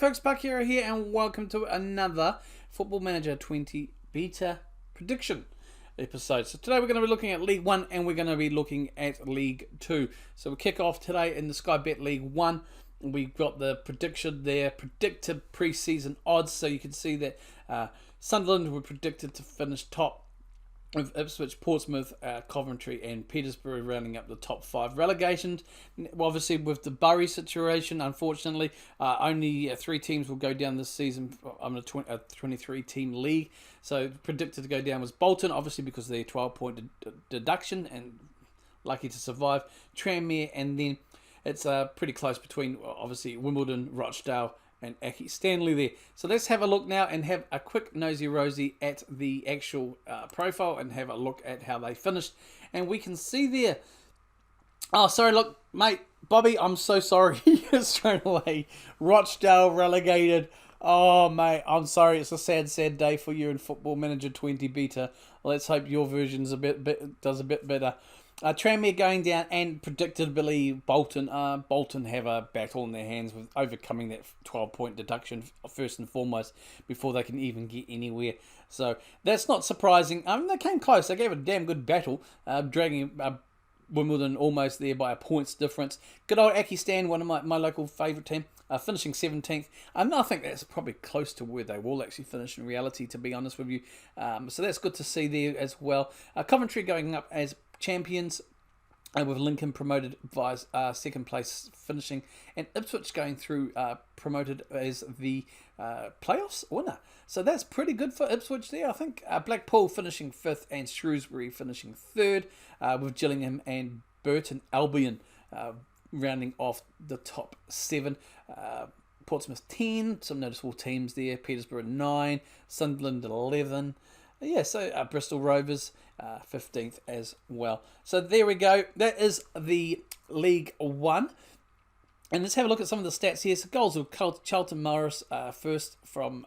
folks, Parkera here and welcome to another Football Manager 20 beta prediction episode. So today we're going to be looking at League 1 and we're going to be looking at League 2. So we kick off today in the Sky Bet League 1. We've got the prediction there, predicted pre-season odds. So you can see that Sunderland were predicted to finish top, with Ipswich, Portsmouth, Coventry and Peterborough rounding up the top 5 relegations. Obviously with the Bury situation, unfortunately, only 3 teams will go down this season on a 23 team league. So predicted to go down was Bolton, obviously because of their 12-point deduction and lucky to survive. Tranmere, and then it's pretty close between obviously Wimbledon, Rochdale and Aki Stanley there. So let's have a look now and have a quick nosy-rosy at the actual profile and have a look at how they finished. And we can see there... Oh, sorry, look, mate, Bobby, I'm so sorry. Straight away, Rochdale relegated. Oh, mate, I'm sorry. It's a sad, sad day for you in Football Manager 20 beta. Let's hope your version's does a bit better. Tranmere going down, and predictably Bolton. Bolton have a battle in their hands with overcoming that 12-point deduction first and foremost before they can even get anywhere. So that's not surprising. They came close. They gave a damn good battle, dragging Wimbledon almost there by a points difference. Good old Aki Stan, one of my local favourite team, finishing 17th. I think that's probably close to where they will actually finish in reality, to be honest with you. So that's good to see there as well. Coventry going up as champions, with Lincoln promoted via second place finishing, and Ipswich going through promoted as the playoffs winner. So that's pretty good for Ipswich there. I think Blackpool finishing 5th and Shrewsbury finishing 3rd, with Gillingham and Burton Albion rounding off the top 7. Portsmouth 10, some noticeable teams there. Peterborough 9, Sunderland 11. Yeah, so Bristol Rovers 15th as well. So there we go. That is the League 1. And let's have a look at some of the stats here. So goals of Charlton Morris first from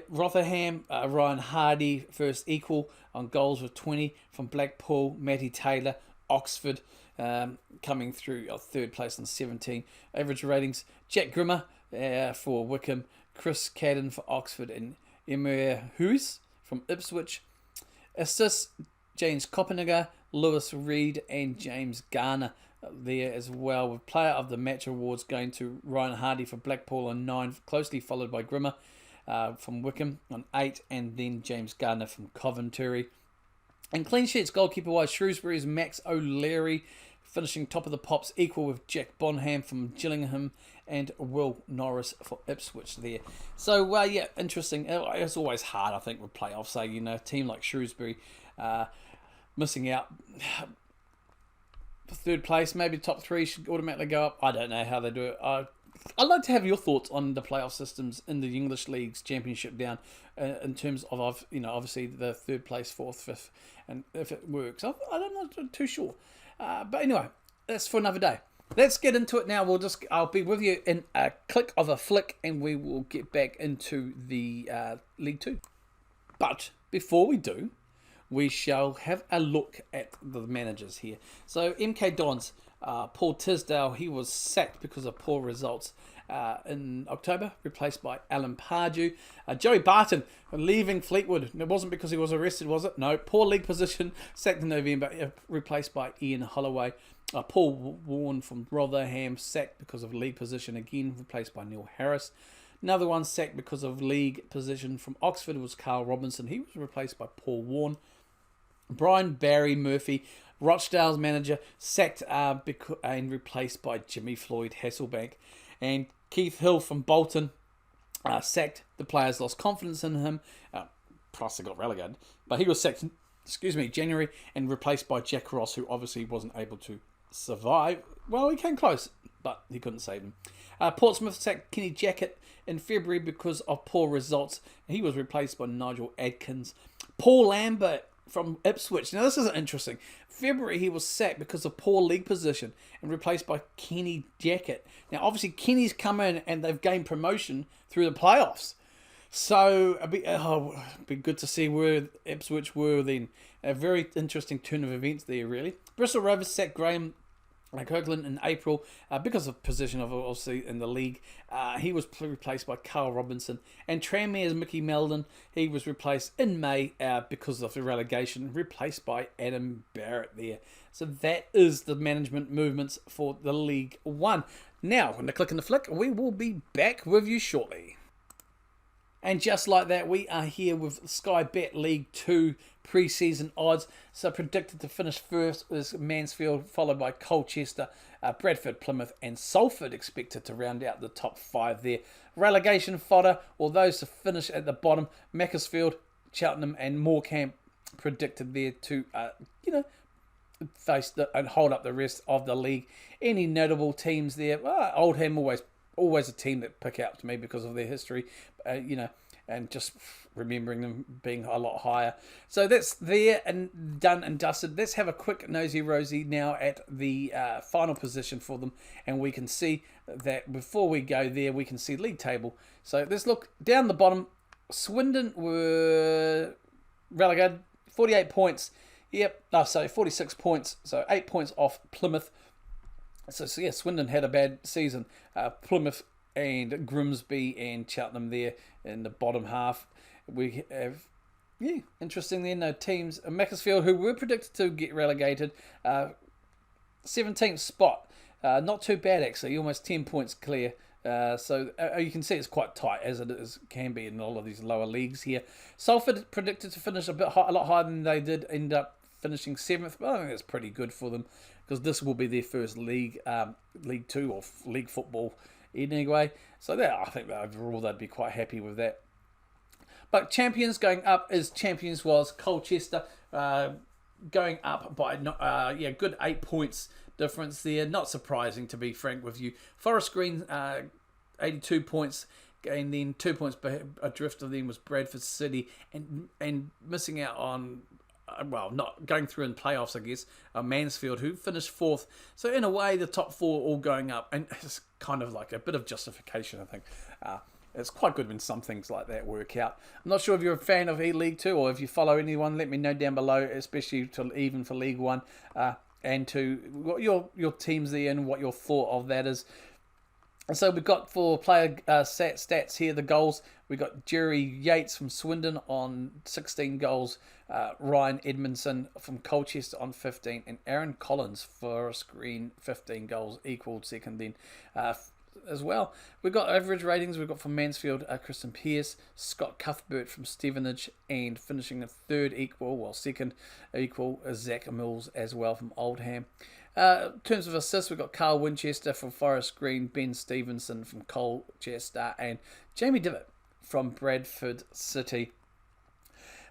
Rotherham. Ryan Hardy first equal on goals with 20 from Blackpool. Matty Taylor, Oxford coming through 3rd place on 17. Average ratings, Jack Grimmer for Wickham. Chris Cadden for Oxford and Emir Hughes from Ipswich. Assists, James Coppeniger, Lewis Reed and James Garner there as well, with Player of the Match awards going to Ryan Hardy for Blackpool on 9, closely followed by Grimmer from Wickham on 8, and then James Garner from Coventry. And clean sheets goalkeeper wise, Shrewsbury's Max O'Leary finishing top of the pops, equal with Jack Bonham from Gillingham and Will Norris for Ipswich there. So, yeah, interesting. It's always hard, I think, with playoffs. So, a team like Shrewsbury missing out for 3rd place, maybe top 3 should automatically go up. I don't know how they do it. I'd like to have your thoughts on the playoff systems in the English League's Championship down in terms of, obviously the 3rd place, 4th, 5th, and if it works. I'm not too sure. But anyway, that's for another day. Let's get into it now. I'll be with you in a click of a flick and we will get back into the League 2. But before we do, we shall have a look at the managers here. So MK Dons, Paul Tisdale, he was sacked because of poor results in October, replaced by Alan Pardew. Joey Barton leaving Fleetwood. It wasn't because he was arrested, was it? No, poor league position, sacked in November, replaced by Ian Holloway. Paul Warren from Rotherham, sacked because of league position again, replaced by Neil Harris. Another one sacked because of league position from Oxford was Carl Robinson. He was replaced by Paul Warren. Brian Barry Murphy, Rochdale's manager, sacked and replaced by Jimmy Floyd Hasselbank. And Keith Hill from Bolton, sacked. The players lost confidence in him. Plus they got relegated. But he was sacked, January, and replaced by Jack Ross, who obviously wasn't able to survive. Well, he came close, but he couldn't save him. Portsmouth sacked Kenny Jackett in February because of poor results. He was replaced by Nigel Adkins. Paul Lambert from Ipswich. Now, this is interesting. February, he was sacked because of poor league position and replaced by Kenny Jackett. Now, obviously, Kenny's come in and they've gained promotion through the playoffs. So, it'd be good to see where Ipswich were then. A very interesting turn of events there, really. Bristol Rovers sacked Graham Kirkland in April, because of position of obviously in the league, he was replaced by Carl Robinson. And Tranmere's Mickey Meldon, he was replaced in May because of the relegation, replaced by Adam Barrett there. So that is the management movements for the League One. Now, when the click and the flick, we will be back with you shortly. And just like that, we are here with Sky Bet League 2 pre-season odds. So predicted to finish first is Mansfield, followed by Colchester, Bradford, Plymouth and Salford expected to round out the top 5 there. Relegation fodder, or those to finish at the bottom, Macclesfield, Cheltenham and Morecambe predicted there to, face and hold up the rest of the league. Any notable teams there? Oldham always a team that pick out to me because of their history, and just remembering them being a lot higher. So that's there and done and dusted. Let's have a quick nosy-rosy now at the final position for them, and we can see that before we go there, we can see league table. So let's look down the bottom. Swindon were relegated, 48 points. 46 points, so 8 points off Plymouth. So yeah, Swindon had a bad season. Plymouth and Grimsby and Cheltenham there in the bottom half. We have, interesting there, no teams. Macclesfield, who were predicted to get relegated, 17th spot. Not too bad, actually, almost 10 points clear. So you can see it's quite tight, as it can be in all of these lower leagues here. Salford predicted to finish a lot higher than they did, end up finishing 7th. But I think that's pretty good for them, because this will be their first League 2 or league football anyway. So I think that overall they'd be quite happy with that. But champions going up as champions was Colchester, going up by good 8 points difference there. Not surprising, to be frank with you. Forest Green, 82 points, and then 2 points adrift of them was Bradford City, and missing out on, not going through in playoffs, I guess, Mansfield, who finished 4th. So in a way, the top 4 all going up, and it's kind of like a bit of justification, I think. It's quite good when some things like that work out. I'm not sure if you're a fan of League 2 or if you follow anyone. Let me know down below, especially even for League 1, and to what your teams there and what your thought of that is. So we've got for player stats here, the goals. We've got Jerry Yates from Swindon on 16 goals, Ryan Edmondson from Colchester on 15, and Aaron Collins for Forest Green, 15 goals, equalled second then as well. We've got average ratings. We've got from Mansfield, Kristen Pearce, Scott Cuthbert from Stevenage, and finishing the second equal, Zach Mills as well from Oldham. In terms of assists, we've got Carl Winchester from Forest Green, Ben Stevenson from Colchester, and Jamie Divitt from Bradford City.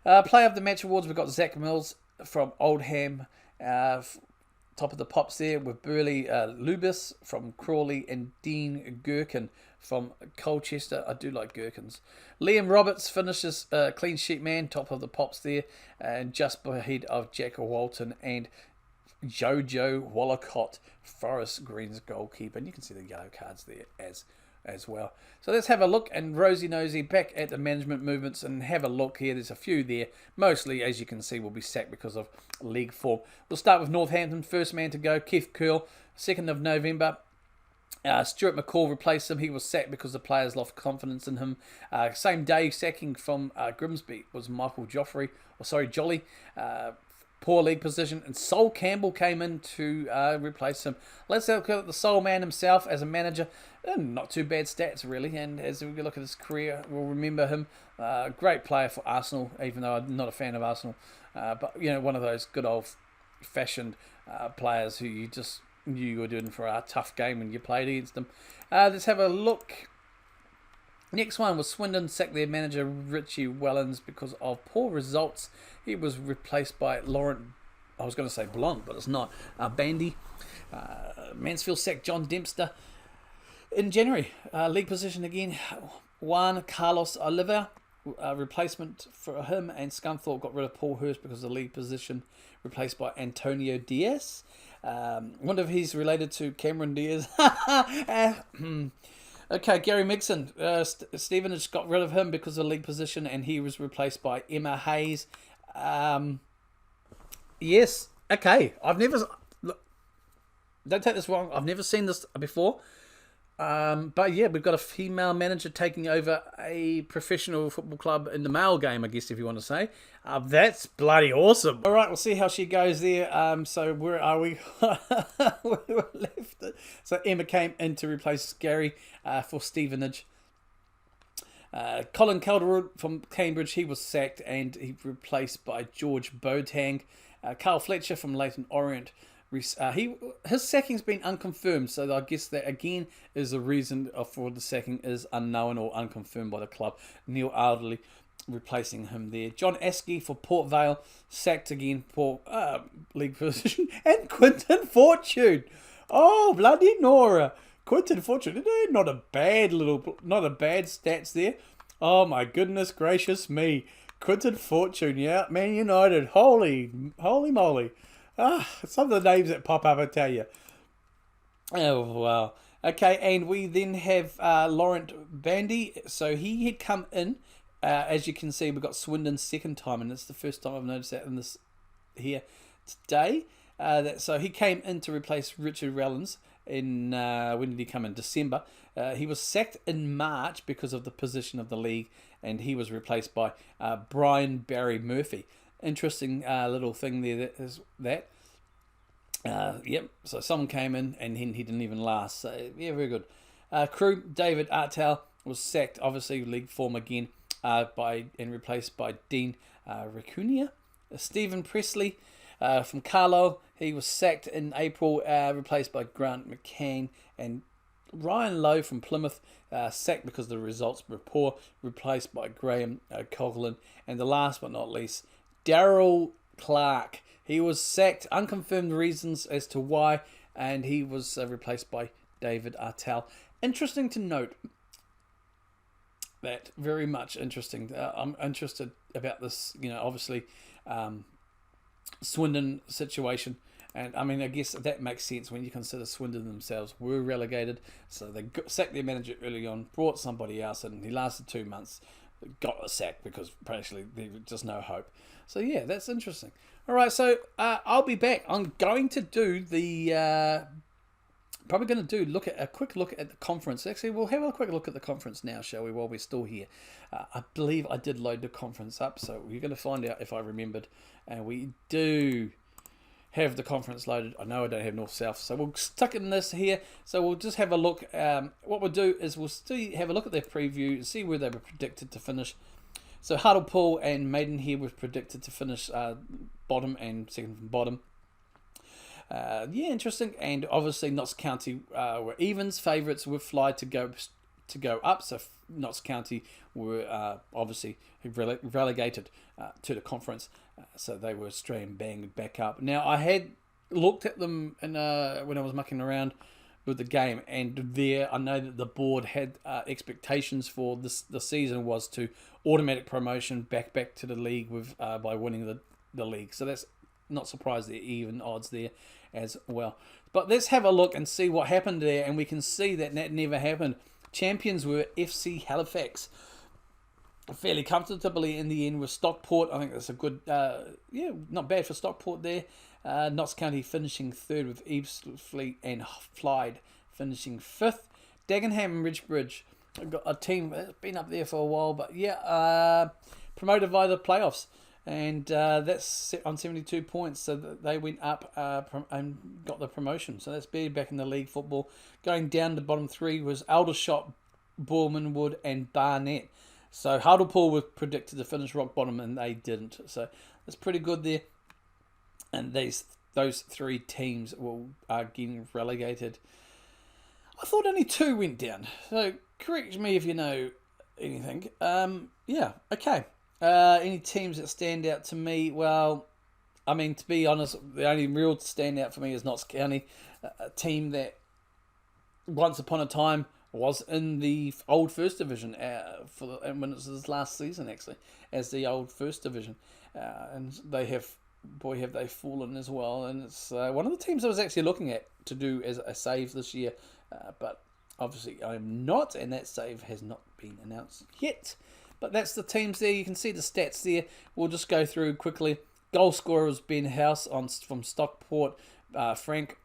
Player of the Match awards, we've got Zach Mills from Oldham, top of the pops there, with Burley Lubis from Crawley and Dean Gherkin from Colchester. I do like gherkins. Liam Roberts finishes clean sheet man, top of the pops there, and just ahead of Jack Walton and Jojo Wallacott, Forest Green's goalkeeper. And you can see the yellow cards there as well. So let's have a look, and Rosie Nosy back at the management movements and have a look here. There's a few there. Mostly, as you can see, will be sacked because of league form. We'll start with Northampton, first man to go, Keith Curl, 2nd of November. Stuart McCall replaced him. He was sacked because the players lost confidence in him. Same day, sacking from Grimsby was Michael Jolly. Poor league position, and Sol Campbell came in to replace him. Let's look at the Sol man himself as a manager. Not too bad stats, really, and as we look at his career, we'll remember him. Great player for Arsenal, even though I'm not a fan of Arsenal. But, one of those good old-fashioned players who you just knew you were doing for a tough game when you played against them. Let's have a look. Next one was Swindon sacked their manager Richie Wellens because of poor results. He was replaced by Laurent, I was going to say Blanc, but it's not, Bandy. Mansfield sacked John Dempster in January. League position again, Juan Carlos Oliver, replacement for him, and Scunthorpe got rid of Paul Hurst because of the league position, replaced by Antonio Diaz. Wonder if he's related to Cameron Diaz. Okay, Gary Migson, Stevenage got rid of him because of the league position, and he was replaced by Emma Hayes. Yes, okay, I've never... Look, don't take this wrong. I've never seen this before. But yeah, we've got a female manager taking over a professional football club in the male game, I guess, if you want to say. That's bloody awesome. All right, we'll see how she goes there. So where are we? We were left. So Emma came in to replace Gary for Stevenage. Colin Calderwood from Cambridge, he was sacked and he replaced by George Boateng. Carl Fletcher from Leyton Orient. His sacking's been unconfirmed, so I guess that again is the reason for the sacking is unknown or unconfirmed by the club. Neil Alderley replacing him there. John Askey for Port Vale, sacked again for league position. And Quinton Fortune. Oh, bloody Nora. Quinton Fortune, not a bad stats there. Oh my goodness gracious me. Quinton Fortune, yeah, Man United. Holy moly. Some of the names that pop up, I tell you. Oh, wow. Okay, and we then have Laurent Bandy. So he had come in. As you can see, we've got Swindon's second time, and it's the first time I've noticed that in this here today. So he came in to replace Richard Rellens in, when did he come in? December. He was sacked in March because of the position of the league, and he was replaced by Brian Barry Murphy. Interesting little thing there that. Yep, so someone came in and he didn't even last. So, yeah, very good. Crew, David Artel was sacked, obviously league form again, and replaced by Dean Racunia. Stephen Presley from Carlisle, he was sacked in April, replaced by Grant McCann. And Ryan Lowe from Plymouth, sacked because the results were poor, replaced by Graham Coughlin. And the last but not least, Daryl Clark. He was sacked, unconfirmed reasons as to why, and he was replaced by David Artel. Interesting to note that, very much interesting. I'm interested about this, obviously, Swindon situation. And, I mean, I guess that makes sense when you consider Swindon themselves were relegated. So they sacked their manager early on, brought somebody else in. He lasted 2 months, got a sack because practically there was just no hope. So, yeah, that's interesting. All right, so I'll be back. I'm going to do the... probably going to do a quick look at the conference. Actually, we'll have a quick look at the conference now, shall we, while we're still here. I believe I did load the conference up, so we're going to find out if I remembered. And we do have the conference loaded. I know I don't have North-South, so we'll stuck in this here. So we'll just have a look. What we'll do is we'll have a look at their preview, see where they were predicted to finish. So Hartlepool and Maidenhead was predicted to finish bottom and second from bottom. Yeah, interesting. And obviously Notts County were evens favourites with Fly to go up. So Notts County were obviously relegated to the conference. So they were straight and bang back up. Now I had looked at them when I was mucking around with the game, and there I know that the board had expectations for the season was to automatic promotion back to the league with by winning the league. So that's not surprised they're even odds there as well. But let's have a look and see what happened there, and we can see that never happened. Champions were FC Halifax. Fairly comfortably in the end with Stockport. I think that's a good, not bad for Stockport there. Notts County finishing third with Ebbsfleet and Clyde finishing fifth. Dagenham and Ridgebridge, got a team that's been up there for a while, but promoted via the playoffs. And that's set on 72 points, so they went up and got the promotion. So that's big back in the league football. Going down to bottom three was Aldershot, Bournemouth and Barnet. So Hartlepool was predicted to finish rock bottom, and they didn't. So that's pretty good there. And those three teams are getting relegated. I thought only two went down. So correct me if you know anything. Okay. Any teams that stand out to me? Well, I mean, to be honest, the only real standout for me is Notts County, a team that once upon a time was in the old First Division when it was his last season, actually, as the old First Division. And they have they fallen as well. And it's one of the teams I was actually looking at to do as a save this year. But obviously I'm not, and that save has not been announced yet. But that's the teams there. You can see the stats there. We'll just go through quickly. Goal scorer was Ben House from Stockport. Frank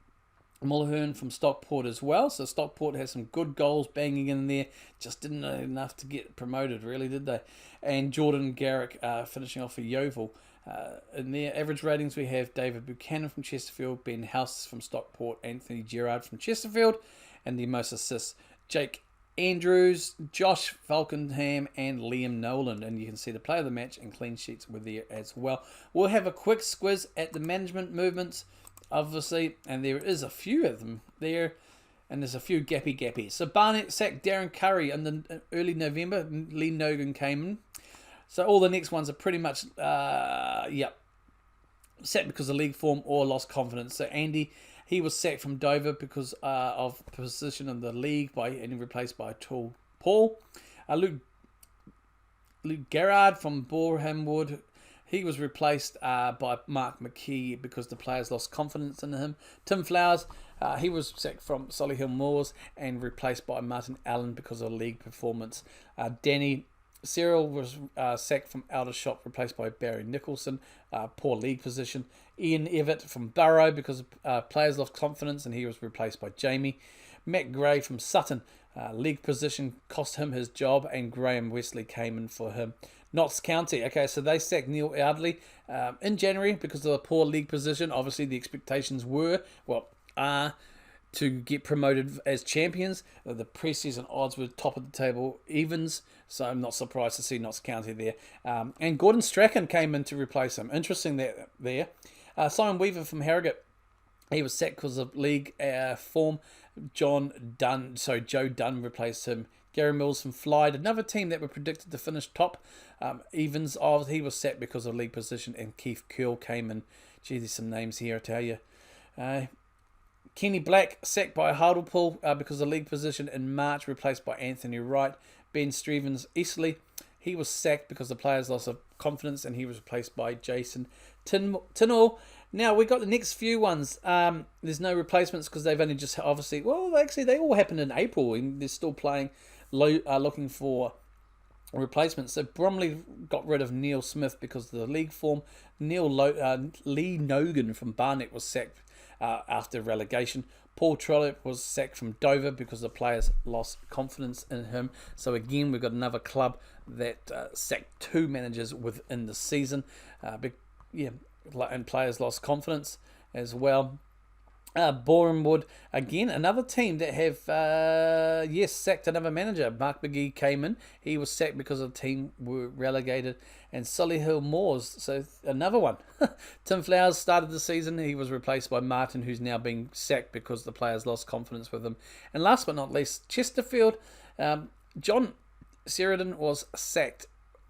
Mulhern from Stockport as well. So Stockport has some good goals banging in there. Just didn't know enough to get promoted, really, did they? And Jordan Garrick finishing off for Yeovil. In their average ratings, we have David Buchanan from Chesterfield, Ben House from Stockport, Anthony Gerrard from Chesterfield, and the most assists, Jake Andrews, Josh Falkenham, and Liam Nolan. And you can see the player of the match and clean sheets were there as well. We'll have a quick squiz at the management movements, obviously, and there is a few of them there, and there's a few gappy. So Barnett sacked Darren Curry in the early November. Lee Nogan came in. So all the next ones are pretty much, sacked because of league form or lost confidence. So Andy, he was sacked from Dover because of position in the league and replaced by Tall Paul. Luke Garrard from Borehamwood, he was replaced by Mark McKee because the players lost confidence in him. Tim Flowers, he was sacked from Solihull Moors and replaced by Martin Allen because of league performance. Danny Cyril was sacked from Aldershot, replaced by Barry Nicholson, poor league position. Ian Everett from Burrow because players lost confidence and he was replaced by Jamie. Matt Gray from Sutton, league position cost him his job and Graham Wesley came in for him. Notts County, okay, so they sacked Neil Ardley in January because of a poor league position. Obviously the expectations were, to get promoted as champions. The pre-season odds were top of the table evens, so I'm not surprised to see Notts County there. And Gordon Strachan came in to replace him. Interesting that there. Simon Weaver from Harrogate, he was sacked because of league form. Joe Dunn replaced him. Gary Mills from Flyde, another team that were predicted to finish top evens. He was sacked because of league position, and Keith Curl came in. Gee, there's some names here, I tell you. Kenny Black sacked by Hartlepool because of league position in March, replaced by Anthony Wright. Ben Stevens Eastleigh, he was sacked because the players lost of confidence and he was replaced by Jason Tinall. Now we got the next few ones. There's no replacements because they've only just actually they all happened in April and they're still playing, looking for replacements. So Bromley got rid of Neil Smith because of the league form. Lee Nogan from Barnet was sacked after relegation. Paul Trollope was sacked from Dover because the players lost confidence in him. So again, we've got another club that sacked 2 managers within the season. And players lost confidence as well. Borehamwood, again, another team that have, sacked another manager. Mark McGee came in. He was sacked because the team were relegated. And Solihull Moors, so another one. Tim Flowers started the season. He was replaced by Martin, who's now being sacked because the players lost confidence with him. And last but not least, Chesterfield. John Sheridan was sacked.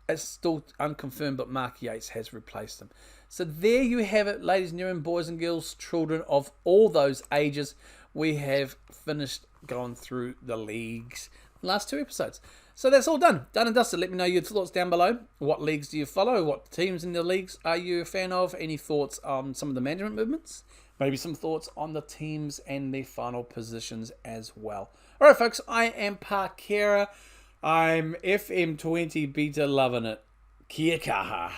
It's still unconfirmed, but Mark Yates has replaced him. So there you have it, ladies and gentlemen, boys and girls, children of all those ages. We have finished going through the leagues. Last 2 episodes. So that's all done. Done and dusted. Let me know your thoughts down below. What leagues do you follow? What teams in the leagues are you a fan of? Any thoughts on some of the management movements? Maybe some thoughts on the teams and their final positions as well. All right, folks. I am Parkera. I'm FM20 Beta loving it. Kia kaha.